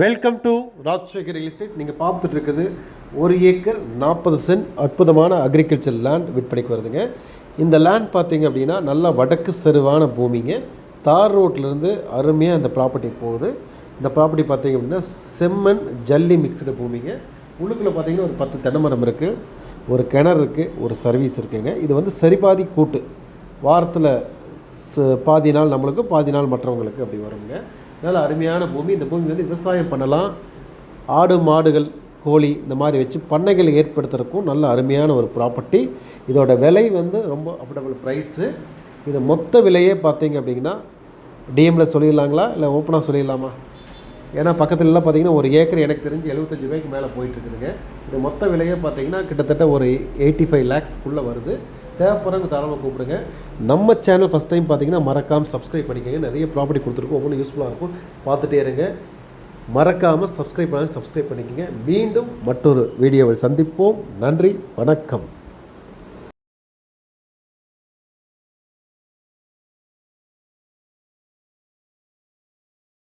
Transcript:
Welcome to Rajasekar real estate. நீங்கள் பார்த்துட்டு இருக்குது 1 ஏக்கர் 40 சென்ட் அற்புதமான அக்ரிகல்ச்சர் லேண்ட் விற்பனைக்கு வருதுங்க. இந்த லேண்ட் பார்த்தீங்க அப்படின்னா நல்லா வடக்கு செருவான பூமிங்க. தார் ரோட்லேருந்து அருமையாக இந்த ப்ராப்பர்ட்டி போகுது. இந்த ப்ராப்பர்ட்டி பார்த்தீங்க அப்படின்னா செம்மண் ஜல்லி மிக்சடு பூமிங்க. உள்ளுக்குள்ளே பார்த்தீங்கன்னா ஒரு 10 தென்னை மரம் இருக்குது, ஒரு கிணறு இருக்குது, ஒரு சர்வீஸ் இருக்குங்க. இது வந்து சரிபாதி கூட்டு, வாரத்தில் பாதி நாள் நம்மளுக்கு பாதி நாள் மற்றவங்களுக்கு அப்படி வருங்க. நல்ல அருமையான பூமி. இந்த பூமி வந்து விவசாயம் பண்ணலாம், ஆடு மாடுகள் கோழி இந்த மாதிரி வச்சு பண்ணைகள் ஏற்படுத்துறதுக்கும் நல்ல அருமையான ஒரு ப்ராப்பர்ட்டி. இதோட விலை வந்து ரொம்ப அஃபோர்டபுள் ப்ரைஸு. இது மொத்த விலையே பார்த்தீங்க அப்படின்னா டிஎம்மில் சொல்லிடலாங்களா இல்லை ஓப்பனாக சொல்லிடலாமா? ஏன்னா பக்கத்துலலாம் பார்த்தீங்கன்னா ஒரு ஏக்கர் எனக்கு தெரிஞ்சு 75 ரூபாய்க்கு மேலே போயிட்டுருக்குதுங்க. இது மொத்த விலையே பார்த்தீங்கன்னா கிட்டத்தட்ட ஒரு 85 lakhsக்குள்ளே வருது. தேவைப்படுறவங்க தாராளமாக கூப்பிடுங்க. நம்ம சேனல் ஃபஸ்ட் டைம் பார்த்தீங்கன்னா மறக்காமல் சப்ஸ்கிரைப் பண்ணிக்கோங்க. நிறைய ப்ராப்பர்ட்டி கொடுத்துருக்கோம், ஒவ்வொன்றும் யூஸ்ஃபுல்லாக இருக்கும், பார்த்துட்டே இருங்க. மறக்காமல் சப்ஸ்கிரைப் பண்ணிக்கோங்க. மீண்டும் மற்றொரு வீடியோவில் சந்திப்போம். நன்றி, வணக்கம்.